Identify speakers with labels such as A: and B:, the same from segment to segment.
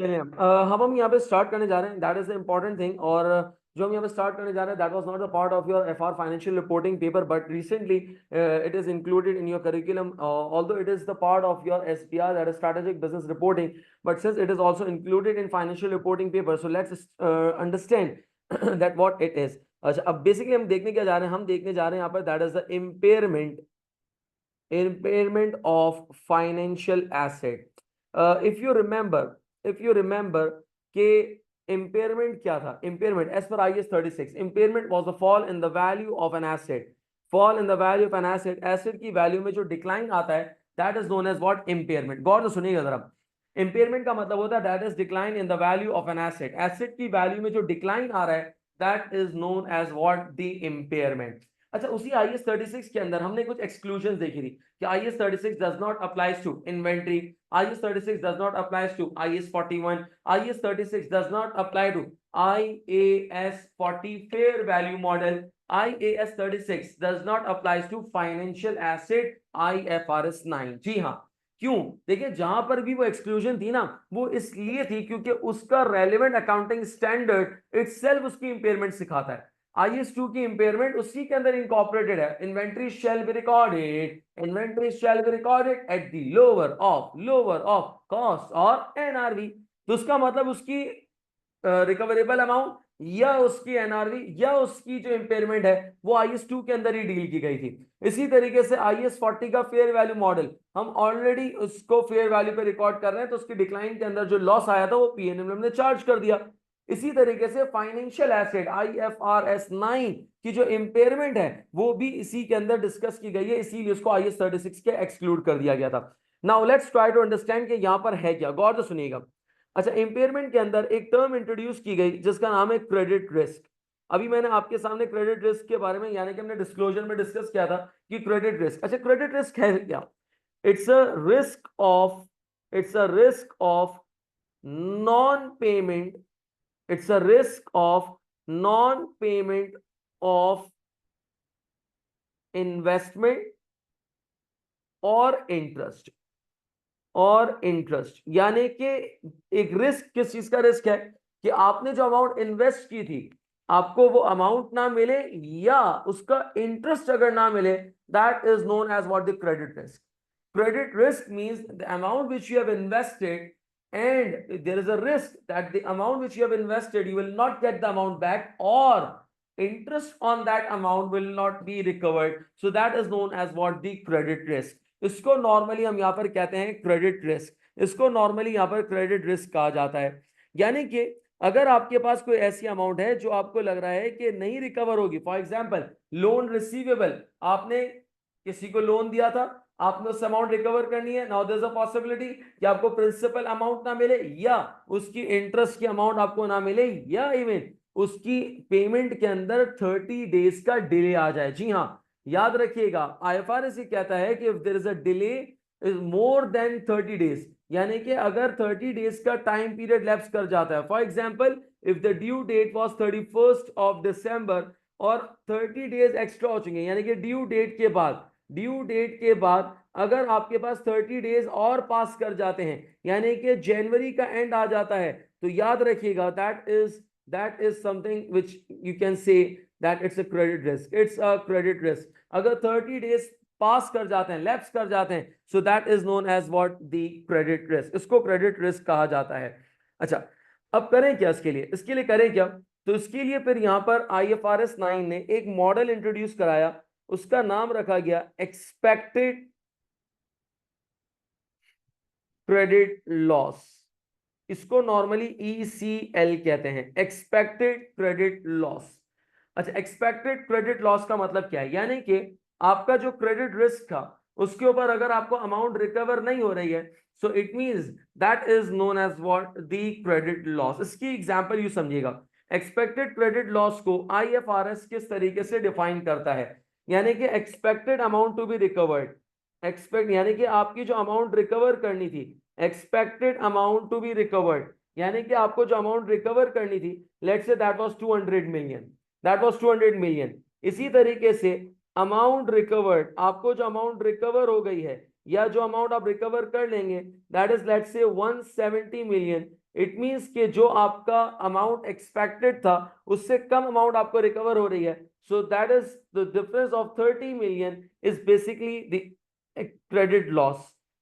A: चलिए हम यहाँ पे स्टार्ट करने जा रहे हैं, that is the important thing. और जो हम यहाँ पे स्टार्ट करने जा रहे हैं, that was not a part of your FR financial reporting paper, but recently it is included in your curriculum, although it is the part of your SPR, that is strategic business reporting, but since it is also included in financial reporting paper, so let's understand that what it is. अच्छा, अब basically हम देखने क्या जा रहे हैं, हम देखने जा रहे हैं यहाँ पर that is the impairment of financial asset. If you remember कि impairment क्या था? Impairment as per IAS 36, impairment was a fall in the value of an asset. Fall in the value of an asset, asset की value में जो decline आता है, that is known as what? Impairment. गौर से सुनिएगा जरा। impairment का मतलब होता है that is decline in the value of an asset. Asset की value में जो decline आ रहा है, that is known as what? The impairment. अच्छा, उसी IAS 36 के अंदर हमने कुछ एक्सक्लूजन देखी थी कि IAS 36 does not applies to inventory, IAS 36 does not applies to IAS 41, IAS 36 does not apply to IAS 40 fair value model, IAS 36 does not applies to financial asset IFRS 9। जी हाँ, क्यों? देखिए, जहां पर भी वो एक्सक्लूजन थी ना, वो इसलिए थी क्योंकि उसका रेलेवेंट अकाउंटिंग स्टैंडर्ड इटसेल्फ उसकी इंपेयरमेंट सिखाता है। IS2 की इंपेयरमेंट उसी के अंदर इनकॉर्पोरेटेड है। Inventory shall be recorded at the lower of cost और एनआरवी। तो उसका मतलब उसकी रिकवरेबल अमाउंट या उसकी एनआरवी या उसकी जो इंपेयरमेंट है वो IS2 के अंदर ही डील की गई थी। इसी तरीके से IS40 का फेयर वैल्यू मॉडल, हम ऑलरेडी उसको फेयर वैल्यू पे रिकॉर्ड कर रहे हैं, तो उसकी डिक्लाइन के अंदर जो लॉस आया था वो पीएनएल ने चार्ज कर दिया। इसी तरीके से फाइनेंशियल एसेट IFRS 9 की जो इंपेयरमेंट है वो भी इसी के अंदर डिस्कस की गई है, इसीलिए उसको IAS 36 के एक्सक्लूड कर दिया गया था। Now let's try to understand कि यहां पर है क्या, गौर से सुनिएगा। अच्छा, इंपेयरमेंट के अंदर एक टर्म इंट्रोड्यूस की गई जिसका नाम है क्रेडिट रिस्क। अभी मैंने आपके सामने क्रेडिट रिस्क के बारे में, यानी कि हमने डिस्क्लोजर में डिस्कस किया था कि क्रेडिट रिस्क, अच्छा क्रेडिट रिस्क है क्या? It's a risk of it's a risk of non payment it's a risk of non payment of investment और इंटरेस्ट यानी कि एक रिस्क, किस चीज का रिस्क है कि आपने जो अमाउंट इन्वेस्ट की थी, आपको वो अमाउंट ना मिले या उसका इंटरेस्ट अगर ना मिले, that is known as what the credit risk. Credit risk means the amount which you have invested and there is a risk that the amount which you have invested you will not get the amount back, or interest on that amount will not be recovered, so that is known as what? The credit risk। इसको normally हम यहाँ पर कहते हैं credit risk, इसको normally यहाँ पर credit risk कहा जाता है। यानी कि अगर आपके पास कोई ऐसी अमाउंट है जो आपको लग रहा है कि नहीं रिकवर होगी, फॉर एग्जांपल लोन रिसीवेबल, आपने किसी को लोन दिया था, आपने उस अमाउंट रिकवर करनी है, now there is a possibility कि आपको प्रिंसिपल अमाउंट ना मिले या उसकी इंटरेस्ट की अमाउंट आपको ना मिले या इवन उसकी पेमेंट के अंदर 30 डेज का डिले आ जाए। जी हाँ, याद रखिएगा, IFRS ये कहता है कि if there is a delay is more than 30 days, यानी कि अगर 30 डेज का टाइम पीरियड लैप्स कर जाता है, for example if the due date was 31st of December और 30 डेज एक्स्ट्रा हो चुके हैं, यानी कि ड्यू डेट के बाद अगर आपके पास 30 डेज और पास कर जाते हैं, यानी कि जनवरी का एंड आ जाता है, तो याद रखिएगा that is something which you can say that it's a credit risk. It's a credit risk. अगर 30 डेज पास कर जाते हैं, लैप्स कर जाते हैं, so that is known as what? The credit risk. इसको क्रेडिट रिस्क कहा जाता है। अच्छा, अब करें क्या इसके लिए करें क्या? तो इसके लिए फिर यहां पर IFRS 9 ने एक मॉडल इंट्रोड्यूस कराया, उसका नाम रखा गया एक्सपेक्टेड क्रेडिट लॉस। इसको नॉर्मली ECL कहते हैं, एक्सपेक्टेड क्रेडिट लॉस। अच्छा, एक्सपेक्टेड क्रेडिट लॉस का मतलब क्या है? यानी कि आपका जो क्रेडिट रिस्क था उसके ऊपर अगर आपको अमाउंट रिकवर नहीं हो रही है, so it means that is known as what? The credit loss. इसकी एग्जांपल यू समझिएगा, एक्सपेक्टेड क्रेडिट लॉस को IFRS किस तरीके से डिफाइन करता है, यानी कि expected amount to be recovered, expect यानी कि आपकी जो अमाउंट रिकवर करनी थी, expected amount to be recovered, यानी कि आपको जो अमाउंट रिकवर करनी थी, let's say that was 200 million, that was 200 million. इसी तरीके से अमाउंट रिकवर्ड, आपको जो अमाउंट रिकवर हो गई है या जो अमाउंट आप रिकवर कर लेंगे, that is let's say 170 million, it means कि जो आपका अमाउंट एक्सपेक्टेड था उससे कम अमाउंट आपको रिकवर हो रही है. So that is the difference of 30 million is basically the credit loss.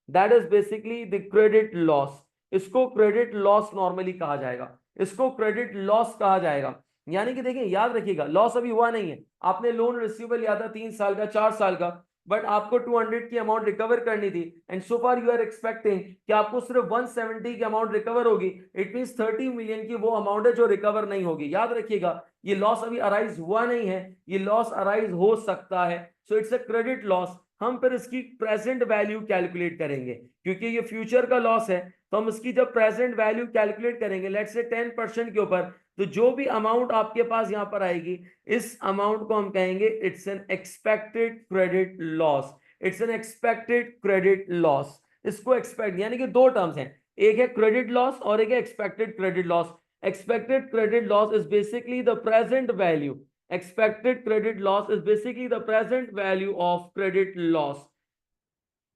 A: That is basically the credit loss. इसको क्रेडिट लॉस नॉर्मली कहा जाएगा, इसको क्रेडिट लॉस कहा जाएगा. यानी कि देखिए, याद रखिएगा, लॉस अभी हुआ नहीं है. आपने लोन रिसीवेबल लिया था 3 साल का, 4 साल का, बट आपको 200 की अमाउंट रिकवर करनी थी, and so far you are expecting कि आपको सिर्फ 170 की अमाउंट रिकवर होगी. इट मींस 30 मिलियन की वो अमाउंट है जो रिकवर नहीं होगी. याद रखिएगा, ये लॉस अभी अराइज हुआ नहीं है, ये लॉस अराइज हो सकता है. So it's a credit loss. हम फिर इसकी प्रेजेंट वैल्यू कैलकुलेट करेंगे, क्योंकि ये फ्यूचर का लॉस है. तो हम इसकी जब प्रेजेंट वैल्यू कैलकुलेट करेंगे, लेट्स से 10% के ऊपर, तो जो भी अमाउंट आपके पास यहां पर आएगी, इस अमाउंट को हम कहेंगे it's an expected credit loss. It's an expected credit loss. इसको एक्सपेक्ट यानी कि दो टर्म्स हैं, एक है क्रेडिट लॉस और एक है expected credit loss. Expected credit loss is basically the present value. Expected credit loss is basically the present value of credit loss.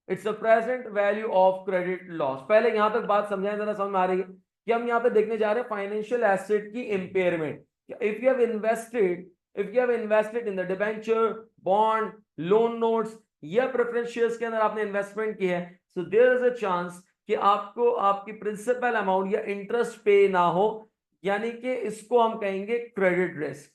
A: It's the present value of credit loss. पहले यहां तक बात समझाएं, जरा समझ में आ रही है कि हम यहां पे देखने जा रहे हैं फाइनेंशियल एसेट की impairment. If you have invested in the debenture, bond, loan notes या प्रेफरेंस शेयर्स के अंदर आपने इन्वेस्टमेंट की है, so there is a chance कि आपको आपकी प्रिंसिपल अमाउंट या इंटरेस्ट पे ना हो. यानी कि इसको हम कहेंगे credit risk.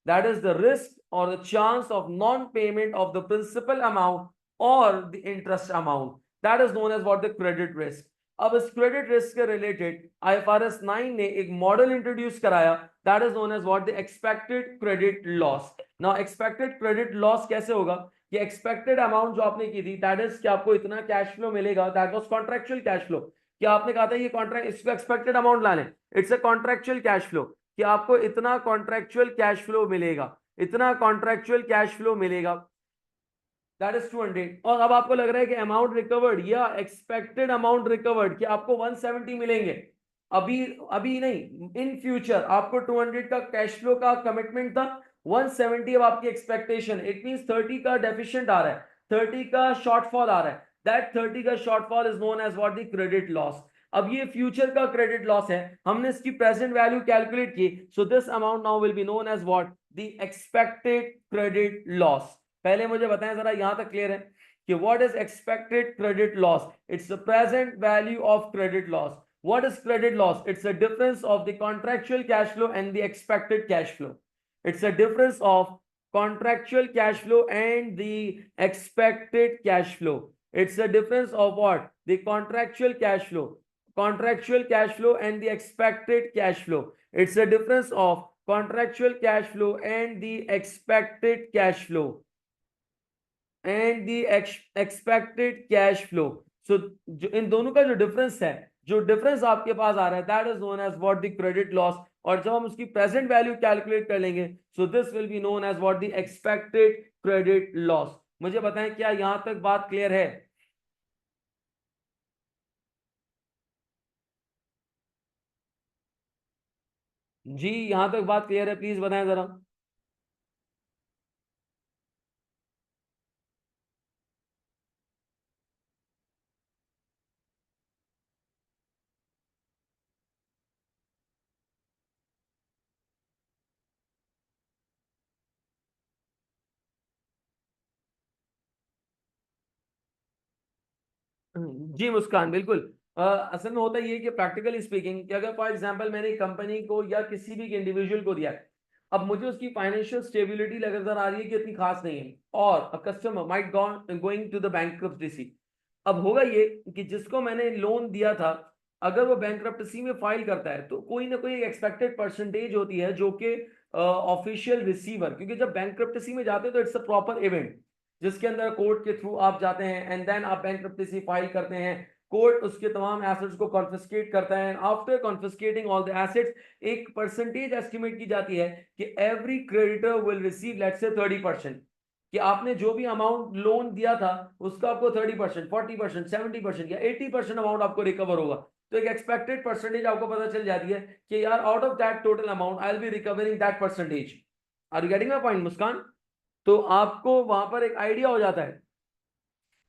A: That is the risk or the chance of non-payment of the principal amount or the interest amount. That is known as what the credit risk. अब इस क्रेडिट रिस्क के रिलेटेड IFRS 9 ने एक model introduce कराया, that is known as what the expected credit loss. Now expected credit loss कैसे होगा कि expected amount जो आपने की थी, दैट इज कि आपको इतना कैश फ्लो मिलेगा, that was contractual cash flow. कि आपने कहा था ये कॉन्ट्रैक्ट, इसको एक्सपेक्टेड अमाउंट ला लें, it's a contractual cash flow कि आपको इतना कॉन्ट्रैक्चुअल कैश फ्लो मिलेगा, इतना कॉन्ट्रैक्चुअल कैश फ्लो मिलेगा, दैट इज 200. और अब आपको लग रहा है कि अमाउंट रिकवर्ड या एक्सपेक्टेड अमाउंट रिकवर्ड कि आपको 170 मिलेंगे. अभी अभी नहीं, इन फ्यूचर आपको 200 का कैश फ्लो का कमिटमेंट था, 170 अब आपकी एक्सपेक्टेशन. इट मींस 30 का डेफिशिएंट आ रहा है, 30 का शॉर्टफॉल आ रहा है. दैट 30 का shortfall is known as what the credit loss. अब ये फ्यूचर का क्रेडिट लॉस है, हमने इसकी प्रेजेंट वैल्यू कैलकुलेट की, so this amount now will be known as what, the expected credit loss. पहले मुझे बताएं जरा, यहां तक क्लियर है कि what is expected credit loss? It's the present value of credit loss. What is credit loss? It's a difference of the contractual cash flow and the expected cash flow. It's a difference of contractual cash flow and the expected cash flow. It's a difference of what? The contractual cash flow. Contractual cash flow and the expected cash flow. It's a difference of contractual cash flow and the expected cash flow. And the expected cash flow. So इन दोनों का जो difference है, जो difference आपके पास आ रहा है, that is known as what the credit loss. और जब हम उसकी प्रेजेंट वैल्यू कैलकुलेट कर लेंगे, so this will be known as what the expected credit loss. मुझे बताएं, क्या यहां तक बात क्लियर है? जी, यहां तक बात क्लियर है? प्लीज बताएं जरा. जी मुस्कान, बिल्कुल. असल में होता ये है कि प्रैक्टिकली स्पीकिंग कि अगर फॉर एग्जांपल मैंने कंपनी को या किसी भी इंडिविजुअल को दिया है, अब मुझे उसकी फाइनेंशियल स्टेबिलिटी नजर आ रही है कि इतनी खास नहीं है, और a customer might going to the bankruptcy. अब होगा ये कि जिसको मैंने लोन दिया था, अगर वो बैंक्रप्सी में फाइल करता है, तो कोई ना कोई एक एक्सपेक्टेड परसेंटेज होती है जो कि ऑफिशियल रिसीवर, क्योंकि जब बैंक्रप्सी में जाते हैं तो इट्स अ प्रॉपर इवेंट जिसके अंदर कोर्ट के थ्रू आप जाते हैं, एंड देन आप बैंक्रप्सी फाइल करते हैं, कोर्ट उसके तमाम एसेट्स को कॉन्फिस्केट करता है. आफ्टर कॉन्फिस्केटिंग ऑल द एसेट्स, एक परसेंटेज एस्टिमेट की जाती है कि every creditor will receive let's say 30%. कि आपने जो भी अमाउंट लोन दिया था उसका आपको 30%, 40%, 70% या 80% अमाउंट आपको रिकवर होगा. तो एक एक्सपेक्टेड परसेंटेज आपको पता चल जाती है कि यार out of that total amount I will be recovering that percentage. Are you getting my point Muskan? तो आपको वहां पर एक आइडिया हो जाता है,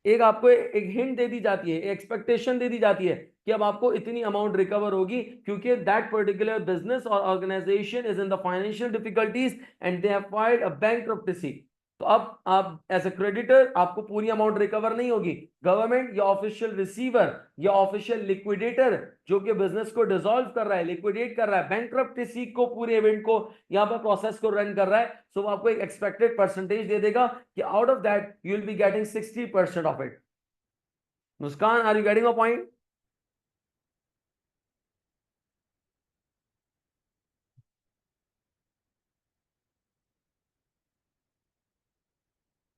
A: एक आपको एक हिंट दे दी जाती है, एक्सपेक्टेशन दे दी जाती है कि अब आपको इतनी अमाउंट रिकवर होगी, क्योंकि दैट पर्टिकुलर बिजनेस और organisation is in the financial difficulties and they have filed a bankruptcy. तो अब आप एज ए क्रेडिटर आपको पूरी अमाउंट रिकवर नहीं होगी, गवर्नमेंट या ऑफिशियल रिसीवर या ऑफिशियल लिक्विडेटर जो कि बिजनेस को डिसॉल्व कर रहा है, लिक्विडेट कर रहा है, बैंकरप्टेसी को, पूरे इवेंट को यहाँ पर प्रोसेस को रन कर रहा है, सो वो आपको एक एक्सपेक्टेड परसेंटेज दे देगा कि out of that you will be getting 60% of it. Muskan, are you getting a point?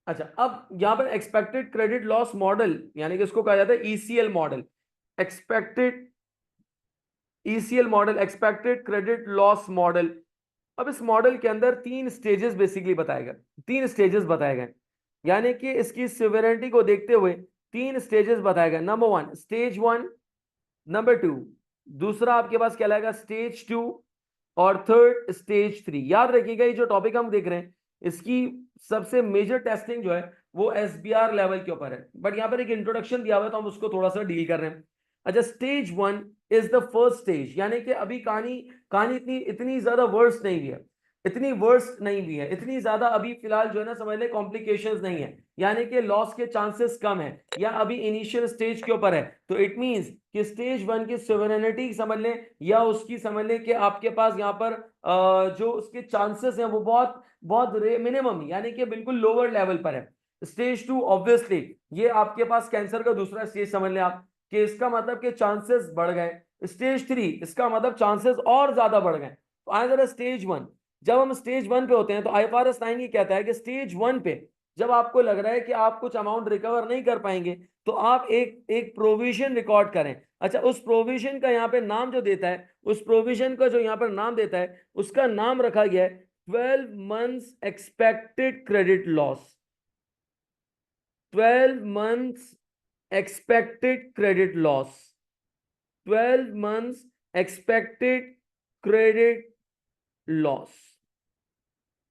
A: अच्छा, अब यहां पर एक्सपेक्टेड क्रेडिट लॉस मॉडल, यानी कि इसको कहा जाता है ECL model, expected ECL model, expected credit loss model. अब इस मॉडल के अंदर तीन स्टेजेस बेसिकली बताए गए, तीन स्टेजेस बताए गए, यानी कि इसकी सिवियरिटी को देखते हुए तीन स्टेजेस बताए गए। Number one stage one, number two, दूसरा आपके पास क्या लगेगा स्टेज टू, और थर्ड स्टेज थ्री। याद रखिएगा ये जो टॉपिक हम देख रहे हैं इसकी सबसे मेजर टेस्टिंग जो है वो एसबीआर लेवल के ऊपर है, बट यहां पर एक इंट्रोडक्शन दिया हुआ है तो हम उसको थोड़ा सा डील कर रहे हैं। अच्छा, stage one is the first stage, यानी कि अभी कहानी कहानी इतनी इतनी ज्यादा वर्स्ट नहीं हुई है, इतनी वर्स्ट नहीं हुई है, इतनी ज्यादा अभी फिलहाल जो है ना समझ ले कॉम्प्लिकेशंस नहीं है, यानी कि लॉस के चांसेस कम है, या अभी इनिशियल स्टेज के ऊपर है। तो इट मींस कि स्टेज वन की सोवरेनिटी समझ लें, या उसकी समझ लें कि आपके पास यहाँ पर जो उसके चांसेस हैं वो बहुत बहुत मिनिमम, यानी कि बिल्कुल लोअर लेवल पर है। स्टेज टू ऑब्वियसली ये आपके पास कैंसर का दूसरा स्टेज समझ लें आप, कि इसका मतलब कि चांसेस बढ़ गए। स्टेज थ्री इसका मतलब चांसेस और ज्यादा बढ़ गए। तो आए जरा स्टेज वन, जब हम स्टेज वन पे होते हैं तो आईएफआरएस 9 ये कहता है कि स्टेज वन पे जब आपको लग रहा है कि आप कुछ अमाउंट रिकवर नहीं कर पाएंगे तो आप एक एक प्रोविजन रिकॉर्ड करें। अच्छा, उस प्रोविजन का यहाँ पे नाम जो देता है, उस प्रोविजन का जो यहाँ पर नाम देता है उसका नाम रखा गया है 12 months expected credit loss. 12 months expected credit loss, 12 months expected credit loss,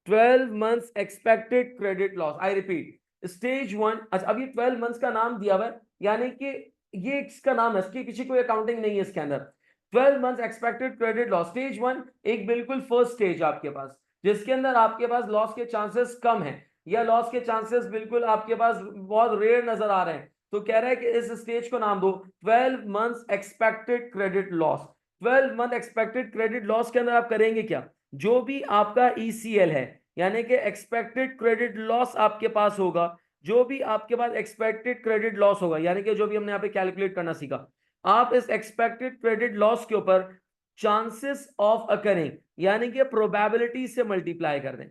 A: 12 months expected credit loss, I repeat stage one. अच्छा, अब ये 12 months का नाम दिया हुआ है, यानी कि ये इसका नाम है, इसकी पीछे कोई अकाउंटिंग नहीं है इसके अंदर। 12 months expected credit loss stage one एक बिल्कुल फर्स्ट स्टेज आपके पास, जिसके अंदर आपके पास लॉस के चांसेस कम है, या लॉस के चांसेस बिल्कुल आपके पास बहुत रेयर नजर आ रहे हैं। तो कह रहा है कि इस स्टेज को नाम दो 12 months expected credit loss। 12 month expected credit loss के अंदर आप करेंगे क्या, जो भी आपका ईसीएल है, यानी कि एक्सपेक्टेड क्रेडिट लॉस आपके पास होगा, जो भी आपके पास एक्सपेक्टेड क्रेडिट लॉस होगा, यानी कि जो भी हमने यहाँ पे कैलकुलेट करना सीखा, आप इस एक्सपेक्टेड क्रेडिट लॉस के ऊपर चांसेस ऑफ अकरिंग यानी कि प्रोबेबिलिटी से मल्टीप्लाई कर दें।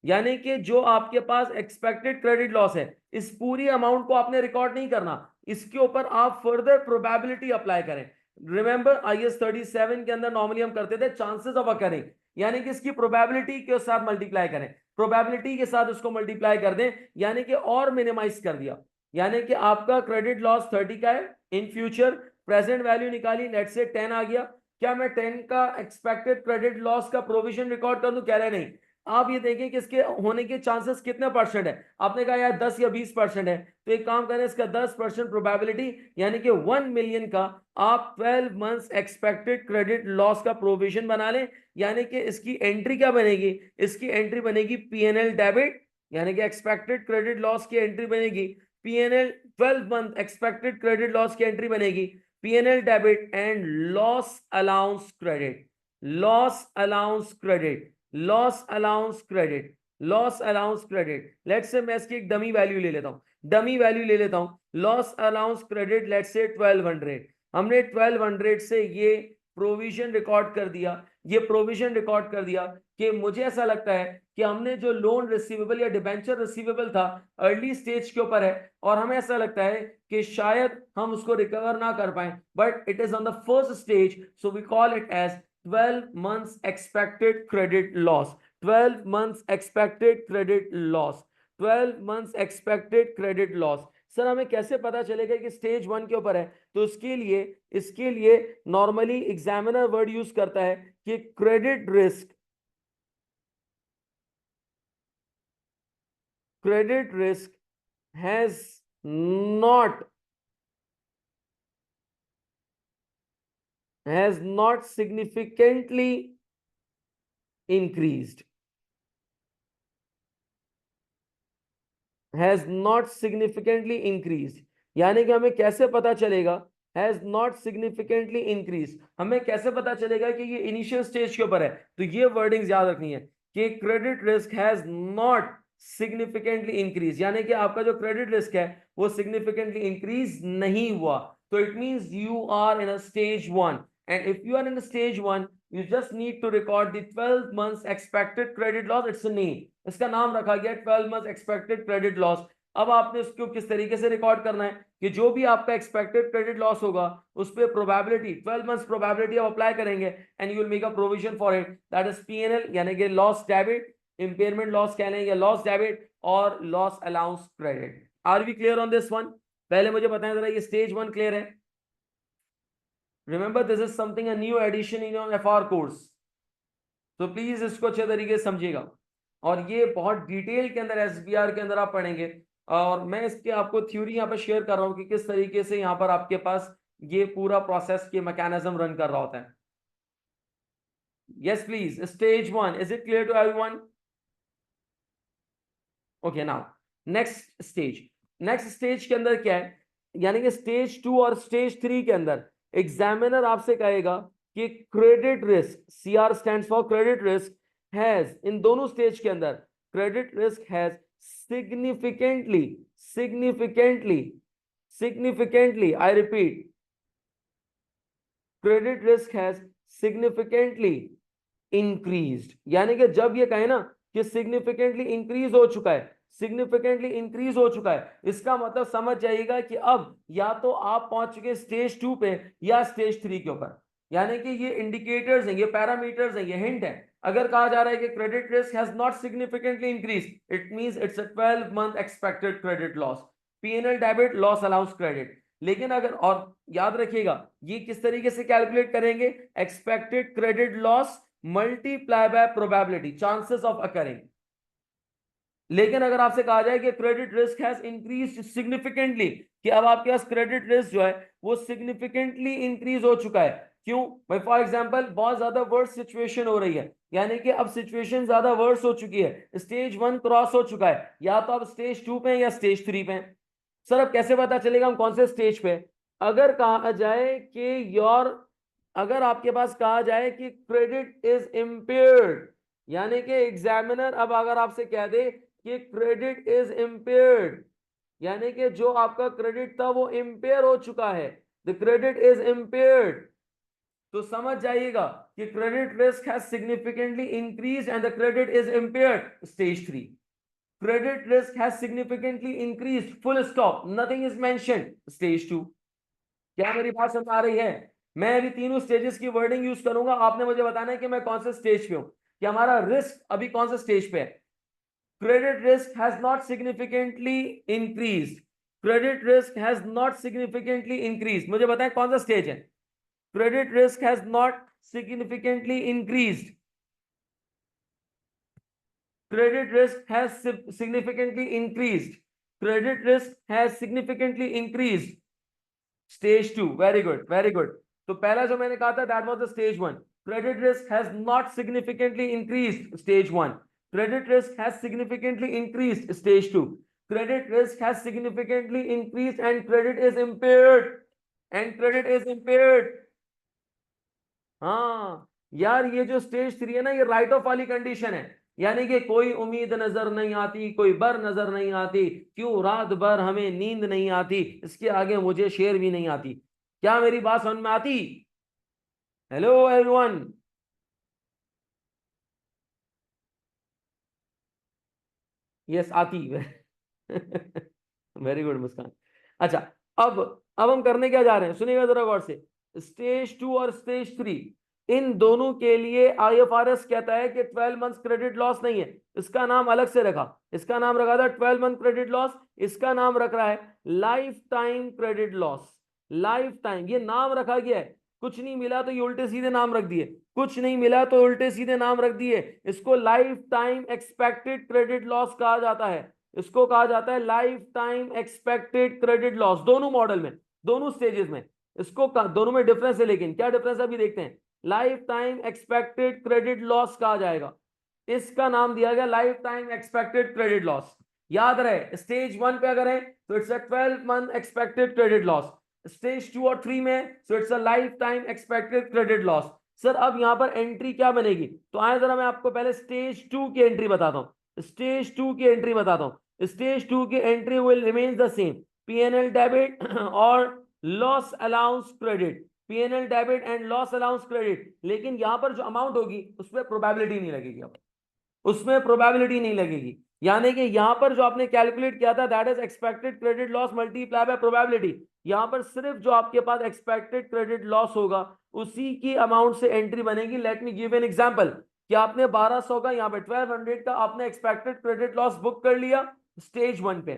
A: यानी कि जो आपके पास एक्सपेक्टेड क्रेडिट लॉस है इस पूरी अमाउंट को आपने रिकॉर्ड नहीं करना, इसके ऊपर आप फर्दर प्रोबेबिलिटी अप्लाई करें। रिमेंबर आईएएस 37 के अंदर नॉर्मली हम करते थे चांसेस ऑफ अकरिंग, यानी कि इसकी प्रोबेबिलिटी के साथ मल्टीप्लाई करें, प्रोबेबिलिटी के साथ उसको मल्टीप्लाई कर दें, यानी कि और मिनिमाइज कर दिया। यानी कि आपका क्रेडिट लॉस 30 का है, इन फ्यूचर प्रेजेंट वैल्यू निकाली, लेट्स से 10 आ गया, क्या मैं 10 का एक्सपेक्टेड क्रेडिट लॉस का प्रोविजन रिकॉर्ड कर दूं, कह रहे नहीं। आप ये देखें कि इसके होने के चांसेस कितने परसेंट है, आपने कहा यार 10 या 20% है, तो एक काम करें इसका 10% प्रोबेबिलिटी, यानी कि 1 मिलियन का आप 12 मंथ्स एक्सपेक्टेड क्रेडिट लॉस का प्रोविजन बना लें। यानी कि इसकी एंट्री क्या बनेगी, इसकी एंट्री बनेगी पीएनएल डेबिट, यानी कि एक्सपेक्टेड क्रेडिट लॉस की एंट्री बनेगी PNL, 12 month expected credit loss की एंट्री बनेगी PNL debit and loss allowance credit, loss allowance credit, loss allowance credit, loss allowance credit. Let's say मैं इसकी एक डमी वैल्यू ले लेता हूं, डमी वैल्यू ले लेता हूं loss allowance credit, let's say 1200। हमने 1200 से ये प्रोविजन रिकॉर्ड कर दिया, ये प्रोविजन रिकॉर्ड कर दिया कि मुझे ऐसा लगता है कि हमने जो लोन रिसीवेबल या डिबेंचर रिसीवेबल था अर्ली स्टेज के ऊपर है, और हमें ऐसा लगता है कि शायद हम उसको रिकवर ना कर पाए, but it is on the first stage, so we call it as 12 months expected credit loss, 12 months expected credit loss, 12 months expected credit loss। Sir हमें कैसे पता चलेगा कि स्टेज वन के ऊपर है, तो इसके लिए नॉर्मली एग्जामिनर वर्ड यूज करता है कि credit risk has not has not significantly increased, has not significantly increased, यानी कि हमें कैसे पता चलेगा हैज नॉट सिग्निफिकेंटली इंक्रीज, हमें कैसे पता चलेगा कि ये इनिशियल स्टेज के ऊपर है? तो ये वर्डिंग्स याद रखनी है कि credit risk has not significantly increase, यानी कि आपका जो क्रेडिट रिस्क है वो सिग्निफिकेंटली इंक्रीज नहीं हुआ, तो it means you are in a stage one, and if you are in stage one you just need to record the 12 months expected credit loss. It's a name, इसका नाम रखा गया 12 months expected credit loss. अब आपने उसको किस तरीके से रिकॉर्ड करना है कि जो भी आपका एक्सपेक्टेड क्रेडिट लॉस होगा उस पे प्रोबेबिलिटी 12 मंथ्स प्रोबेबिलिटी आप अप्लाई करेंगे and you will make a provision for it, that is PNL, यानी कि लॉस डेबिट, इंपेयरमेंट लॉस कह लेंगे, लॉस डेबिट और loss allowance credit. Are we clear on this one? पहले मुझे बताएं जरा, ये स्टेज वन क्लियर है? Remember, this is something a new addition in your FR course. तो प्लीज इसको अच्छे तरीके से समझिएगा, और ये बहुत डिटेल के अंदर एसबीआर के अंदर आप पढ़ेंगे, और मैं इसके आपको थ्योरी यहाँ पे शेयर कर रहा हूँ कि किस तरीके से यहाँ पर आपके पास ये पूरा प्रोसेस के मैकेनिज्म रन कर रहा होता है. Yes please, stage one, is it clear to everyone? Okay, now next stage. Next stage के अंदर क्या है, यानी कि स्टेज टू और स्टेज थ्री के अंदर एग्जामिनर आपसे कहेगा कि credit risk, CR stands for credit risk, has, इन दोनों स्टेज के अंदर credit risk has significantly, significantly, significantly, I repeat, credit risk has significantly increased, यानी कि जब ये कहे ना कि सिग्निफिकेंटली इंक्रीज हो चुका है, सिग्निफिकेंटली इंक्रीज हो चुका है, इसका मतलब समझ जाइएगा कि अब या तो आप पहुंच चुके स्टेज टू पे या स्टेज थ्री के ऊपर, यानी कि ये इंडिकेटर्स हैं, ये पैरामीटर्स हैं, ये हिंट है. अगर कहा जा रहा है कि credit risk has not significantly increase, it means it's a 12 month expected credit loss, PNL debit, loss allowance credit. लेकिन अगर, और याद रखिएगा ये किस तरीके से कैलकुलेट करेंगे, expected credit loss multiply by probability, chances of occurring. लेकिन अगर आपसे कहा जाए कि credit risk has increase significantly, कि अब आपके पास क्रेडिट रिस्क जो है वो सिग्निफिकेंटली इंक्रीज हो चुका है, क्यों भाई? फॉर एग्जांपल बहुत ज्यादा वर्स सिचुएशन हो रही है, यानी कि अब सिचुएशन ज्यादा वर्स हो चुकी है, स्टेज वन क्रॉस हो चुका है, या तो अब स्टेज टू पे या स्टेज थ्री पे. सर अब कैसे पता चलेगा हम कौन से स्टेज पे? अगर कहा जाए कि योर, अगर आपके पास कहा जाए कि क्रेडिट इज इम्पेयर्ड, यानी कि एग्जामिनर अब अगर आपसे कह दे कि क्रेडिट इज इम्पेयर्ड, यानी कि जो आपका क्रेडिट था वो इम्पेयर हो चुका है, द क्रेडिट इज इम्पेयर्ड, तो समझ जाइएगा कि credit risk has significantly increase and the credit is impaired, stage three. Credit risk has significantly increased, full stop, nothing is mentioned, stage 2. क्या मेरी बात समझ आ रही है? मैं अभी तीनों स्टेजेस की वर्डिंग यूज करूंगा, आपने मुझे बताना है कि मैं कौन से स्टेज पे हूं, कि हमारा रिस्क अभी कौन से स्टेज पे है. Credit risk has not significantly increase, credit risk has not significantly increase, मुझे बताएं कौन सा स्टेज है. Credit risk has not significantly increased, credit risk has significantly increased, credit risk has significantly increased, stage 2. Very good, very good. तो पहला जो मैंने कहा था that was the stage 1. Credit risk has not significantly increased, stage 1. Credit risk has significantly increased, stage 2. Credit risk has significantly increased and credit is impaired, and credit is impaired. हाँ यार, ये जो स्टेज 3 है ना, ये right of वाली condition है, यानी कि कोई उम्मीद नजर नहीं आती, कोई बर नजर नहीं आती, क्यों रात भर हमें नींद नहीं आती, इसके आगे मुझे शेर भी नहीं आती. क्या मेरी बात समझ में आती? Hello everyone. यस आती. वेरी गुड मुस्कान. अच्छा, अब हम करने क्या जा रहे हैं, सुनिएगा जरा गौर से. स्टेज 2 और स्टेज 3, इन दोनों के लिए आईएफआरएस कहता है कि 12 मंथ्स क्रेडिट लॉस नहीं है, इसका नाम अलग से रखा, इसका नाम रखा था 12 मंथ क्रेडिट लॉस, इसका नाम रख रहा है life time credit loss. Life time ये नाम रखा गया है, कुछ नहीं मिला तो ये उल्टे सीधे नाम रख दिए, कुछ नहीं मिला तो उल्टे सीधे नाम रख दिए. इसको life time expected credit loss कहा जाता है, इसको कहा जाता है life time expected credit loss, दोनों मॉडल में, दोनों स्टेजेस में. इसको दोनों में डिफरेंस है, लेकिन क्या डिफरेंस है अभी देखते हैं। Life time expected credit loss कहा जाएगा, इसका नाम दिया गया life time expected credit loss. याद रहे स्टेज 1 पे अगर है तो it's a 12 month expected credit loss, stage 2 और 3 में so it's a life time expected credit loss. Sir अब यहां पर एंट्री क्या बनेगी, तो आए जरा मैं आपको पहले स्टेज 2 की एंट्री बताता हूं। स्टेज 2 की एंट्री बताता हूं। स्टेज 2 की entry will remain the same, PNL debit और loss allowance credit, PNL debit and loss allowance credit. लेकिन यहां पर जो अमाउंट होगी उसमें प्रोबेबिलिटी नहीं लगेगी, अब उसमें प्रोबेबिलिटी नहीं लगेगी। यानी कि यहां पर जो आपने कैलकुलेट किया था that is expected credit loss multiply by probability, यहां पर सिर्फ जो आपके पास एक्सपेक्टेड क्रेडिट लॉस होगा उसी की अमाउंट से एंट्री बनेगी। Let me give an example कि आपने 1200 का, यहां पे 1200 का आपने एक्सपेक्टेड क्रेडिट लॉस बुक कर लिया स्टेज 1 पे।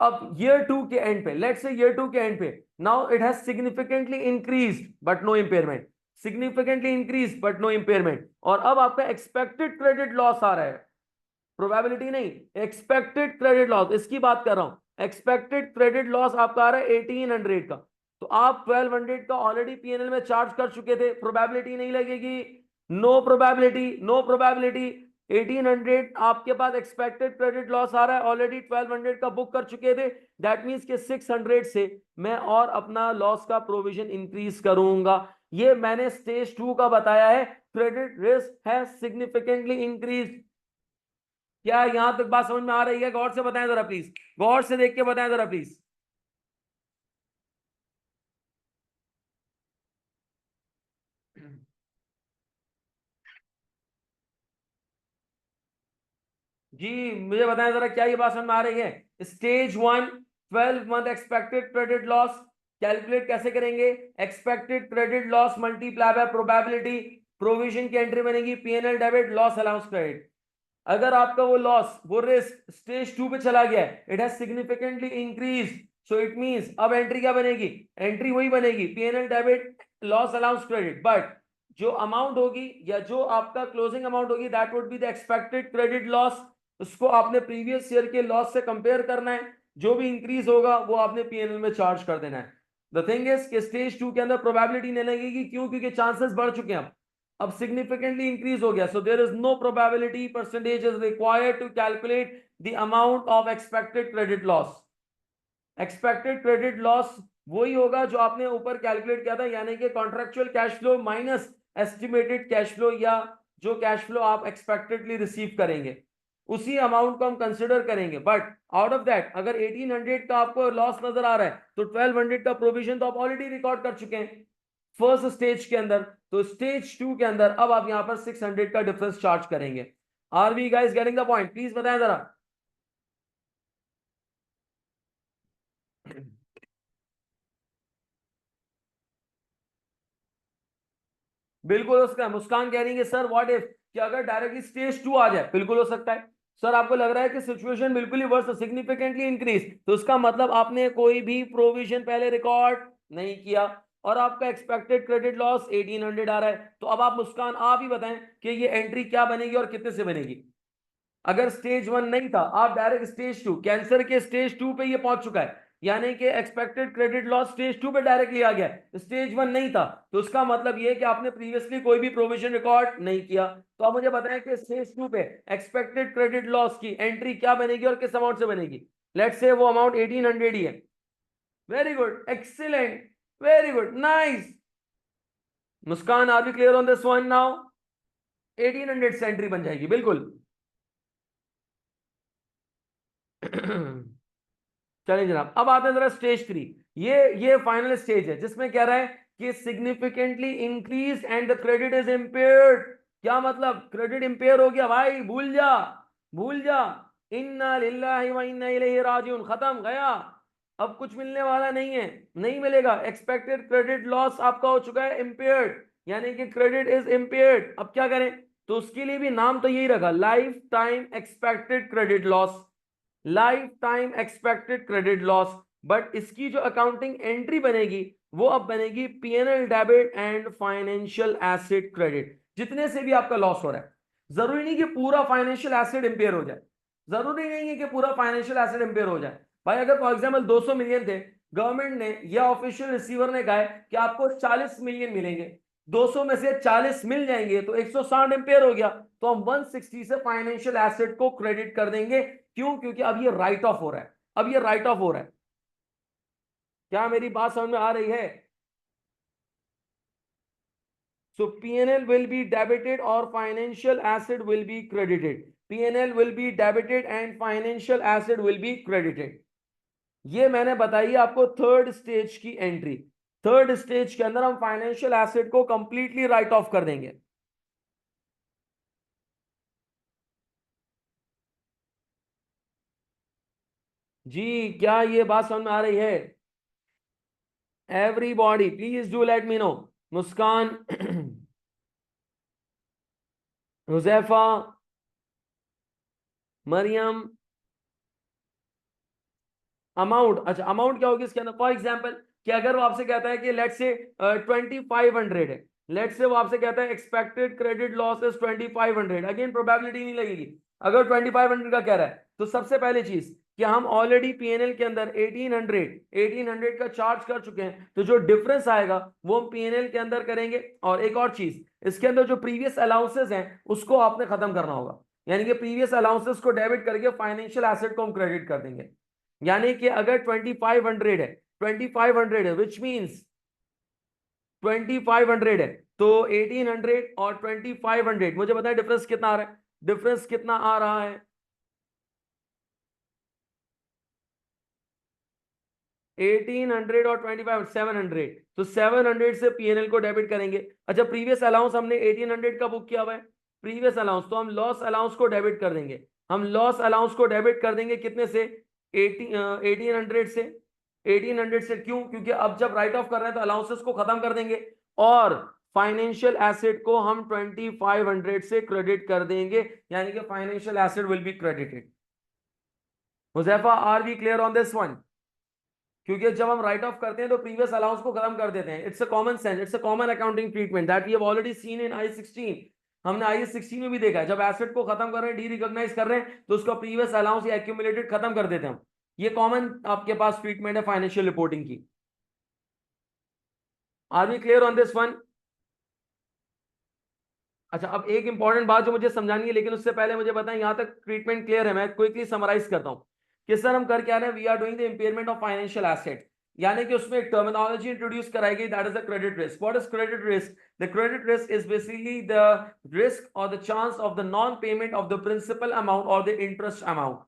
A: अब ईयर 2 के एंड पे, लेट्स से ईयर 2 के एंड पे, now it has significantly increased but no impairment, significantly increase but no impairment, और अब आपका एक्सपेक्टेड क्रेडिट लॉस आ रहा है, प्रोबेबिलिटी नहीं, एक्सपेक्टेड क्रेडिट लॉस, इसकी बात कर रहा हूं। एक्सपेक्टेड क्रेडिट लॉस आपका आ रहा है 1800 का, तो आप 1200 का ऑलरेडी पीएनएल में चार्ज कर चुके थे, प्रोबेबिलिटी नहीं लगेगी, नो प्रोबेबिलिटी, नो प्रोबेबिलिटी। 1800 आपके पास एक्सपेक्टेड क्रेडिट लॉस आ रहा है, ऑलरेडी 1200 का बुक कर चुके थे, दैट मींस के 600 से मैं और अपना लॉस का प्रोविजन इंक्रीज करूंगा। ये मैंने स्टेज 2 का बताया है, क्रेडिट रिस्क है सिग्निफिकेंटली इंक्रीज। क्या यहां तक बात समझ में आ रही है? गौर से बताएं जरा प्लीज, गौर से देख के बताएं जरा प्लीज। जी मुझे बताएं जरा, क्या ये बात समझ में आ रही है? Stage 1 12 month expected credit loss calculate कैसे करेंगे? Expected credit loss multiply by probability, provision की एंट्री बनेगी PNL debit loss allowance credit. अगर आपका वो लॉस, वो रिस्क स्टेज 2 पे चला गया है, it has significantly increase, so it means अब एंट्री क्या बनेगी? एंट्री वही बनेगी PNL debit loss allowance credit, but जो अमाउंट होगी या जो आपका क्लोजिंग अमाउंट होगी that would be the expected credit loss. उसको आपने प्रीवियस ईयर के लॉस से कंपेयर करना है, जो भी इंक्रीज होगा वो आपने पीएनएल में चार्ज कर देना है। द थिंग इज कि स्टेज 2 के अंदर प्रोबेबिलिटी नहीं लगेगी, क्यों? क्योंकि चांसेस बढ़ चुके हैं, अब सिग्निफिकेंटली इंक्रीज हो गया, so there is no probability percentage is required to calculate the amount of expected credit loss. Expected credit loss वही होगा जो आपने ऊपर कैलकुलेट किया था, यानी कि contractual cash flow minus estimated cash flow, या जो कैश फ्लो आप एक्सपेक्टेडली रिसीव करेंगे उसी अमाउंट को हम कंसिडर करेंगे। बट आउट ऑफ दैट अगर 1800 का आपको लॉस नजर आ रहा है तो 1200 का प्रोविजन तो आप ऑलरेडी रिकॉर्ड कर चुके हैं फर्स्ट स्टेज के अंदर, तो स्टेज 2 के अंदर अब आप यहां पर 600 का डिफरेंस चार्ज करेंगे। Are we guys getting the point? Please बताएं जरा। बिल्कुल हो सकता है। मुस्कान कह रही है सर व्हाट इफ, कि अगर डायरेक्टली स्टेज 2 आ जाए, बिल्कुल हो सकता है। सर आपको लग रहा है कि सिचुएशन बिल्कुल ही वर्स, सिग्निफिकेंटली इंक्रीज, तो उसका मतलब आपने कोई भी प्रोविजन पहले रिकॉर्ड नहीं किया और आपका एक्सपेक्टेड क्रेडिट लॉस 1800 आ रहा है। तो अब आप मुस्कान आप ही बताएं कि ये एंट्री क्या बनेगी और कितने से बनेगी? अगर स्टेज 1 नहीं था, आप डायरेक्ट स्टेज 2, कैंसर के स्टेज 2 पे ये पहुंच चुका है, यानी कि एक्सपेक्टेड क्रेडिट लॉस स्टेज 2 पे डायरेक्टली आ गया, स्टेज 1 नहीं था, तो उसका मतलब ये कि आपने प्रीवियसली कोई भी प्रोविजन रिकॉर्ड नहीं किया। तो आप मुझे बताएं कि स्टेज 2 पे एक्सपेक्टेड क्रेडिट लॉस की एंट्री क्या बनेगी और किस अमाउंट से बनेगी? लेट्स से वो अमाउंट 1800 ही है। Very good, excellent, very good, nice. Muskan are be clear on this one now? 1800 से एंट्री बन जाएगी, बिल्कुल। चलिए जनाब, अब आते हैं जरा स्टेज 3। ये फाइनल स्टेज है जिसमें कह रहा है कि significantly increase and the credit is impaired. क्या मतलब? क्रेडिट इंपेयर हो गया भाई, भूल जा, भूल जा। इन्ना लिल्लाहि व इन्ना इलैहि राजिऊन, खत्म, गया, अब कुछ मिलने वाला नहीं है, नहीं मिलेगा। एक्सपेक्टेड क्रेडिट लॉस आपका हो चुका है इम्पेयर्ड, यानी कि क्रेडिट इज इम्पेयर्ड। अब क्या करें? तो उसके लिए भी नाम तो यही रखा, life time expected credit loss, life time expected credit loss. But इसकी जो अकाउंटिंग एंट्री बनेगी वो अब बनेगी PNL debit and financial asset credit, जितने से भी आपका लॉस हो रहा है। जरूरी नहीं कि पूरा फाइनेंशियल एसेट इंपेयर हो जाए, जरूरी नहीं है कि पूरा फाइनेंशियल एसेट इंपेयर हो जाए। भाई अगर फॉर एग्जाम्पल 200 मिलियन थे गवर्नमेंट ने या ऑफिशियल रिसीवर ने कहा है कि आपको 40 मिलियन मिलेंगे, 200 में से 40 मिल जाएंगे तो 160 एम्पेयर हो गया, तो हम 160 से फाइनेंशियल एसेट को क्रेडिट कर देंगे। क्यों? क्योंकि अब ये राइट ऑफ हो रहा है, अब ये राइट ऑफ हो रहा है। क्या मेरी बात समझ में आ रही है? So P&L will be debited or financial asset will be credited. P&L will be debited and financial asset will be credited. ये मैंने बताई आपको थर्ड स्टेज की एंट्री। थर्ड स्टेज के अंदर हम फाइनेंशियल एसेट को कंप्लीटली राइट ऑफ कर देंगे। जी, क्या ये बात समझ में आ रही है? Everybody please do let me know. Muskan, Huzaifa, Mariyam. Amount, अच्छा अमाउंट क्या होगी इसके अंदर? फॉर एग्जांपल कि अगर वो आपसे कहता है कि लेट्स से 2500 है, लेट्स से वो आपसे कहता है expected credit loss is 2500, again probability नहीं लगेगी। अगर 2500 का कह रहा है तो सबसे पहली चीज कि हम ऑलरेडी पीएनएल के अंदर 1800 का चार्ज कर चुके हैं, तो जो डिफरेंस आएगा वो हम पीएनएल के अंदर करेंगे। और एक और चीज, इसके अंदर जो प्रीवियस अलाउंसेस हैं उसको आपने खत्म करना होगा, यानी कि प्रीवियस अलाउंसेस को डेबिट करके फाइनेंशियल एसेट को हम क्रेडिट कर देंगे। यानी कि अगर 2500 है, 2500 है विच मीन्स 2500 है, तो 1800 और 2500 मुझे बताएं डिफरेंस कितना आ रहा है? डिफरेंस कितना आ रहा है? 1800 और 2500, 700। तो 700 से पीएनएल को डेबिट करेंगे। अच्छा, प्रीवियस अलाउंस हमने 1800 का बुक किया हुआ है, प्रीवियस अलाउंस, तो हम लॉस अलाउंस को डेबिट कर देंगे। हम लॉस अलाउंस को डेबिट कर देंगे कितने से? 1800 से। 1800 से क्यों? क्योंकि अब जब राइट ऑफ कर रहे हैं तो अलाउंसेस को खत्म कर देंगे और फाइनेंशियल एसेट को हम 2500 से क्रेडिट कर देंगे, यानी कि financial asset will be credited. Huzaifa, are we clear on this one? क्योंकि जब हम राइट ऑफ करते हैं तो प्रीवियस अलाउंस को खत्म कर देते हैं। It's a common sense, it's a common accounting treatment that we have already seen in I 16। हमने आई 16 में भी देखा है, जब एसेट को खत्म कर रहे हैं, डी रिकॉग्नाइज कर रहे हैं, तो उसका प्रीवियस अलाउंस या एक्यूमुलेटेड खत्म कर देते हैं हम। ये कॉमन आपके पास ट्रीटमेंट है फाइनेंशियल रिपोर्टिंग की। Are we clear on this one? अच्छा, अब एक इंपॉर्टेंट बात जो मुझे समझानी है, लेकिन उससे पहले मुझे बताएं यहां तक ट्रीटमेंट क्लियर है? मैं क्विकली समराइज करता हूं कि सर हम कर क्या रहे हैं, we are doing the impairment of financial asset, यानी कि उसमें एक टर्मिनोलॉजी इंट्रोड्यूस कराई गई, that is the credit risk. What is credit risk? The credit risk is basically the risk और the chance of the non payment of the principal amount और the interest amount.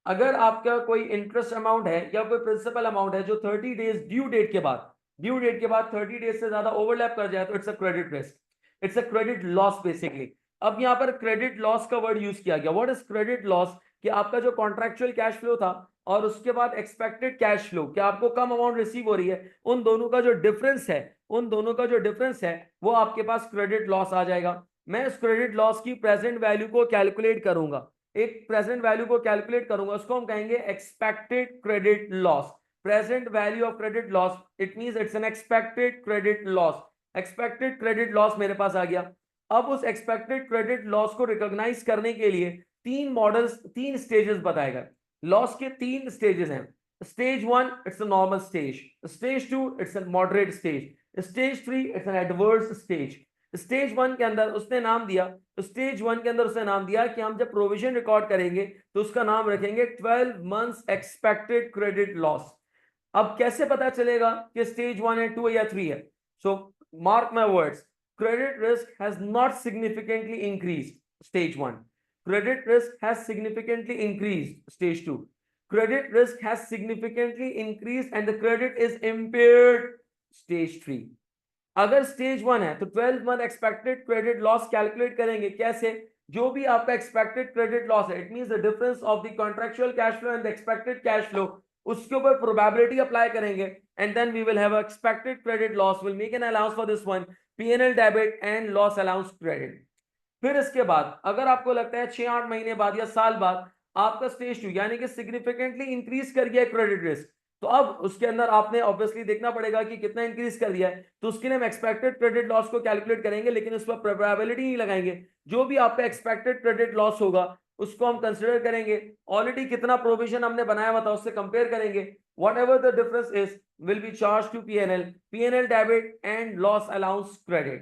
A: अगर आपका कोई interest amount है या कोई principal amount है जो 30 डेज ड्यू डेट के बाद 30 डेज से ज्यादा ओवरलैप कर जाए, तो it's a credit risk, it's a credit loss basically. अब यहाँ पर क्रेडिट लॉस का वर्ड यूज किया गया। What is credit loss? कि आपका जो कॉन्ट्रेक्चुअल कैश फ्लो था और उसके बाद एक्सपेक्टेड कैश फ्लो, कि आपको कम अमाउंट रिसीव हो रही है, उन दोनों का जो डिफरेंस है, उन दोनों का जो डिफरेंस है वो आपके पास क्रेडिट लॉस आ जाएगा। मैं इस क्रेडिट लॉस की प्रेजेंट वैल्यू को कैलकुलेट करूंगा, एक प्रेजेंट वैल्यू को कैलकुलेट करूंगा, उसको हम कहेंगे expected credit loss. Present value of credit loss, it means it's an expected credit loss. Expected credit loss मेरे पास आ गया। अब उस एक्सपेक्टेड क्रेडिट लॉस को रिकॉग्नाइज करने के लिए तीन मॉडल्स, तीन स्टेजेस बताएगा। लॉस के तीन स्टेजेस हैं। Stage 1 it's a normal stage, stage 2 it's a moderate stage, stage 3 it's an adverse stage. Stage 1 के अंदर उसने नाम दिया, स्टेज 1 के अंदर उसने नाम दिया कि हम जब प्रोविजन रिकॉर्ड करेंगे तो उसका नाम रखेंगे 12 मंथ्स एक्सपेक्टेड क्रेडिट लॉस। अब कैसे पता चलेगा कि स्टेज 1 है, 2 है या 3 है? So mark my words, credit risk has not significantly increased, stage 1. Credit risk has significantly increased, stage 2. Credit risk has significantly increased and the credit is impaired, stage 3. अगर स्टेज 1 है तो 12 month expected credit loss calculate करेंगे। कैसे? जो भी आपका expected credit loss है, it means the difference of the contractual cash flow and the expected cash flow, उसके ऊपर प्रोबेबिलिटी अप्लाई करेंगे and then we will have expected credit loss, will make an allowance for this one, PNL debit and loss allowance credit. फिर इसके बाद अगर आपको लगता है 6-8 महीने बाद या साल बाद आपका स्टेज 2 यानी कि सिग्निफिकेंटली इंक्रीज कर गया क्रेडिट रिस्क, तो अब उसके अंदर आपने ऑब्वियसली देखना पड़ेगा कि कितना इंक्रीज कर दिया है, तो उसके लिए हम एक्सपेक्टेड क्रेडिट लॉस को कैलकुलेट करेंगे, लेकिन उस पर प्रोबेबिलिटी नहीं लगाएंगे। जो भी आपका एक्सपेक्टेड क्रेडिट लॉस होगा उसको हम कंसिडर करेंगे, ऑलरेडी कितना प्रोविजन हमने बनाया हुआ था उससे कंपेयर करेंगे, whatever the difference is will be charged to P&L debit and loss allowance credit.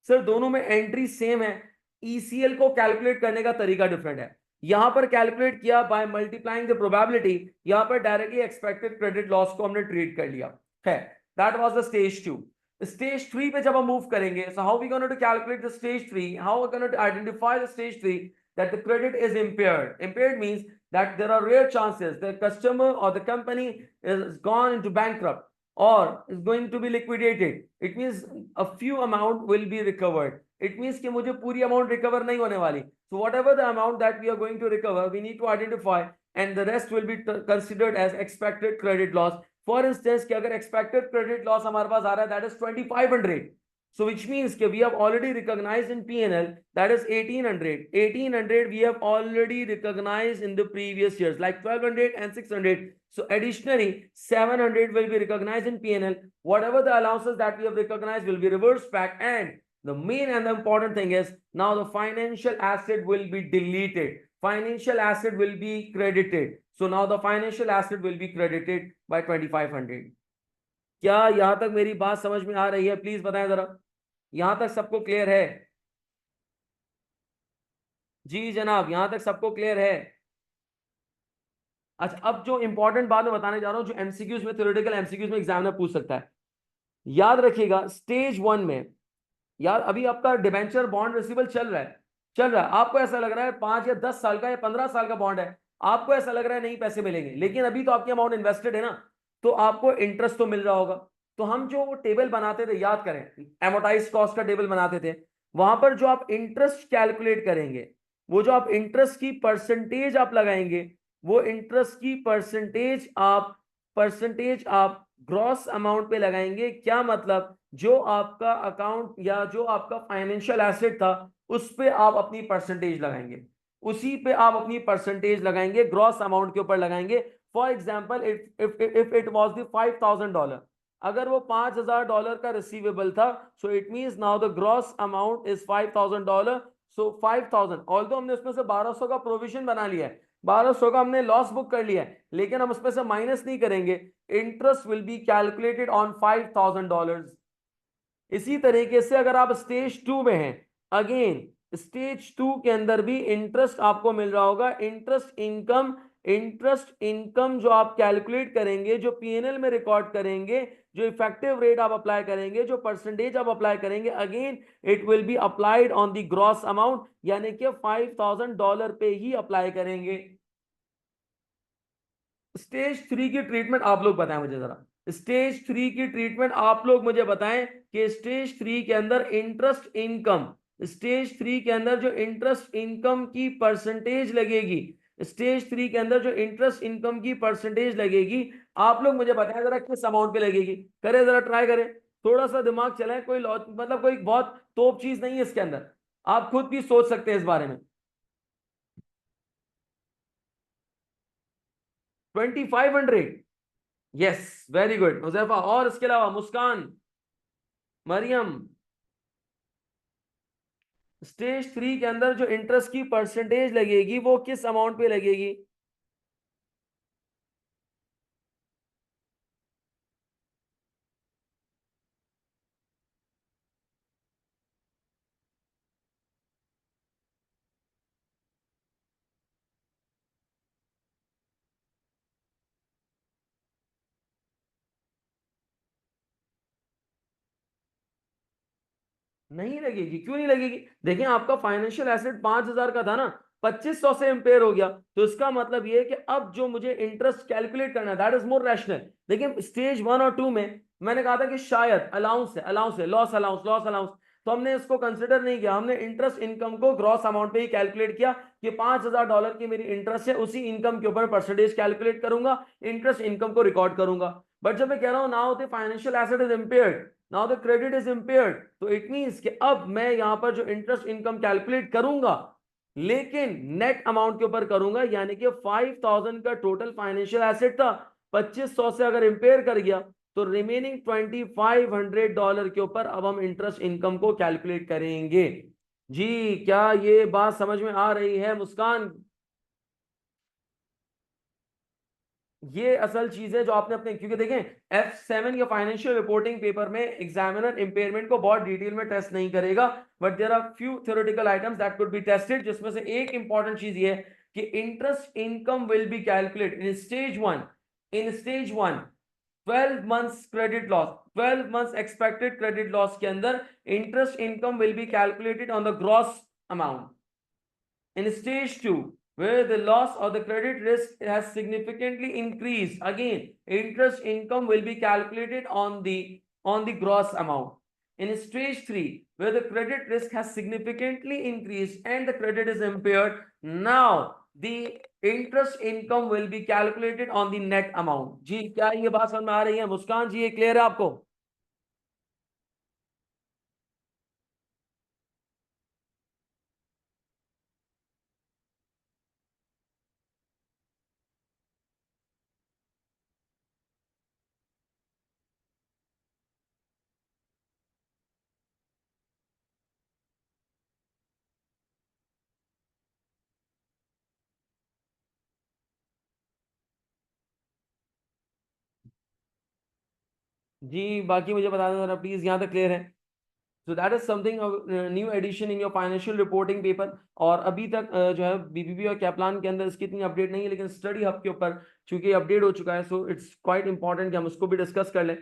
A: Sir दोनों में एंट्री सेम है, ईसीएल को कैलकुलेट करने का तरीका डिफरेंट है। यहां पर कैलकुलेट किया बाय मल्टीप्लाइंग द प्रोबेबिलिटी, यहां पर डायरेक्टली एक्सपेक्टेड क्रेडिट लॉस को हमने ट्रीट कर लिया है। That was the stage 2। Stage 3 पे जब हम मूव करेंगे, so how we going to calculate the stage 3, how we going to identify the stage 3 that the credit is impaired. Impaired means that there are rare chances the customer or the company is gone into bankrupt or is going to be liquidated. It means a few amount will be recovered. It means कि मुझे पूरी amount recover नहीं होने वाली. So whatever the amount that we are going to recover, we need to identify and the rest will be considered as expected credit loss. For instance कि अगर expected credit loss हमारे पास आ रहा है that is 2500. So which means that we have already recognized in P&L that is 1800. 1800 we have already recognized in the previous years like 1200 and 600. So additionally 700 will be recognized in P&L. Whatever the allowances that we have recognized will be reversed back, and the main and the important thing is now the financial asset will be deleted. Financial asset will be credited. So now the financial asset will be credited by 2500. क्या यहां तक मेरी बात समझ में आ रही है? प्लीज बताएं जरा, यहां तक सबको क्लियर है? जी जनाब, यहां तक सबको क्लियर है? अच्छा, अब जो इंपॉर्टेंट बात मैं बताने जा रहा हूं, जो एमसीक्यूज में, थ्योरेटिकल एमसीक्यूज में एग्जामिनर पूछ सकता है, याद रखिएगा स्टेज 1 में, यार अभी आपका डिबेंचर बॉन्ड रिसीवेबल चल रहा है, आपको ऐसा लग रहा है 5 या 10 साल का या 15 साल का बॉन्ड है, आपको ऐसा लग रहा है नहीं पैसे मिलेंगे, लेकिन अभी तो आपकी अमाउंट इन्वेस्टेड है ना, तो आपको इंटरेस्ट तो मिल रहा होगा। तो हम जो टेबल बनाते थे, याद करें, एमोटाइज कॉस्ट का टेबल बनाते थे, वहां पर जो आप इंटरेस्ट कैलकुलेट करेंगे, वो जो आप इंटरेस्ट की परसेंटेज आप लगाएंगे, वो इंटरेस्ट की परसेंटेज आप ग्रॉस अमाउंट पे लगाएंगे। क्या मतलब, जो आपका अकाउंट या जो आपका फाइनेंशियल एसेट था उस पे आप अपनी परसेंटेज लगाएंगे, उसी पे आप अपनी परसेंटेज लगाएंगे, ग्रॉस अमाउंट के ऊपर लगाएंगे। For example if it was the $5000, अगर वो $5000 का रिसीवेबल था, सो it means now the gross amount is $5000। So 5000, although हमने उसमें से 1200 का प्रोविजन बना लिया है, 1200 का हमने लॉस बुक कर लिया है, लेकिन हम उसमें से माइनस नहीं करेंगे। Interest will be calculated on $5000। इसी तरीके से अगर आप स्टेज 2 में हैं, अगेन स्टेज 2 के अंदर भी इंटरेस्ट आपको मिल रहा होगा। इंटरेस्ट इनकम जो आप कैलकुलेट करेंगे, जो पीएनएल में रिकॉर्ड करेंगे, जो इफेक्टिव रेट आप अप्लाई करेंगे, जो परसेंटेज आप अप्लाई करेंगे, again it will be applied on the gross amount, यानी कि $5000 पे ही अप्लाई करेंगे। स्टेज 3 की ट्रीटमेंट आप लोग बताएं मुझे जरा, स्टेज 3 की ट्रीटमेंट आप लोग मुझे बताएं कि स्टेज 3 के अंदर इंटरेस्ट इनकम, स्टेज 3 के अंदर जो इंटरेस्ट इनकम की परसेंटेज लगेगी, स्टेज 3 के अंदर जो इंटरेस्ट इनकम की परसेंटेज लगेगी, आप लोग मुझे बताएं जरा किस अमाउंट पे लगेगी। करें जरा, ट्राई करें, थोड़ा सा दिमाग चलाएं, कोई मतलब कोई बहुत तोप चीज नहीं है इसके अंदर, आप खुद भी सोच सकते हैं इस बारे में। 2500, यस, वेरी गुड हुजैफा। और इसके अलावा मुस्कान, मरियम, स्टेज 3 के अंदर जो इंटरेस्ट की परसेंटेज लगेगी वो किस अमाउंट पे लगेगी? नहीं लगेगी, क्यों नहीं लगेगी? देखिए आपका फाइनेंशियल एसेट 5000 का था ना, 2500 से इंपेयर हो गया, तो इसका मतलब ये है कि अब जो मुझे इंटरेस्ट कैलकुलेट करना है दैट इज मोर रैशनल। देखिए स्टेज 1 और 2 में मैंने कहा था कि शायद अलाउंस है, लॉस अलाउंस, तो हमने इसको कंसिडर नहीं किया, हमने इंटरेस्ट इनकम को ग्रॉस अमाउंट पे ही कैलकुलेट किया कि $5000 की मेरी इंटरेस्ट है, उसी इनकम के ऊपर परसेंटेज कैलकुलेट करूंगा, इंटरेस्ट इनकम को रिकॉर्ड करूंगा। बट जब मैं कह रहा हूं now the financial asset is impaired, now the credit is impaired, तो इट मींस कि अब मैं यहां पर जो इंटरेस्ट इनकम कैलकुलेट करूंगा, लेकिन नेट अमाउंट के ऊपर करूंगा, यानी कि 5000 का टोटल फाइनेंशियल एसेट था, 2500 से अगर इंपेयर कर गया तो रिमेनिंग $2500 के ऊपर अब हम इंटरेस्ट इनकम को कैलकुलेट करेंगे। जी क्या ये बात समझ में आ रही है मुस्कान? ये असल चीज है जो आपने अपने, क्योंकि देखें F7 या फाइनेंशियल रिपोर्टिंग पेपर में एग्जामिनर इंपेयरमेंट को बहुत डिटेल में टेस्ट नहीं करेगा, but there are few theoretical items that could be tested, जिसमें से एक इंपॉर्टेंट चीज ये है कि interest income will be calculate in stage one 12 months credit loss, 12 months expected credit loss के अंदर interest income will be calculated on the gross amount. In stage 2, where the loss or the credit risk has significantly increased, again interest income will be calculated on the gross amount. In stage 3, where the credit risk has significantly increased and the credit is impaired, now the interest income will be calculated on the net amount. जी क्या ये बात समझ में आ रही है मुस्कान जी, ये clear है आपको? जी बाकी मुझे बता दें जरा प्लीज, यहाँ तक क्लियर है? So that is something new addition in your financial reporting paper. और अभी तक जो है बीबीबी और कैप्लान के अंदर इसकी इतनी अपडेट नहीं है, लेकिन स्टडी हब के ऊपर चूंकि अपडेट हो चुका है, सो इट्स क्वाइट इंपॉर्टेंट कि हम उसको भी डिस्कस कर लें।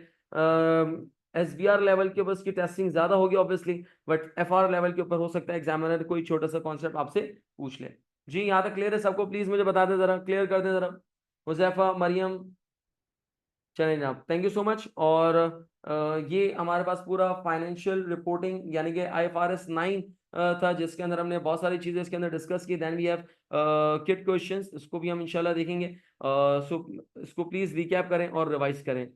A: SBR लेवल के ऊपर उसकी टेस्टिंग ज्यादा होगी ऑब्वियसली, बट FR लेवल के ऊपर हो सकता है एग्जामिनर कोई छोटा सा कॉन्सेप्ट आपसे पूछ ले। जी यहाँ तक क्लियर है सबको? प्लीज मुझे बता दें जरा, क्लियर कर दें जरा। हुजैफा, मरियम, चलें जनाब, थैंक यू सो मच। और ये हमारे पास पूरा फाइनेंशियल रिपोर्टिंग यानी कि IFRS 9 था, जिसके अंदर हमने बहुत सारी चीजें इसके अंदर डिस्कस की। Then we have kit questions, इसको भी हम इंशाल्लाह देखेंगे। सो इसको प्लीज रिकैप करें और रिवाइज करें।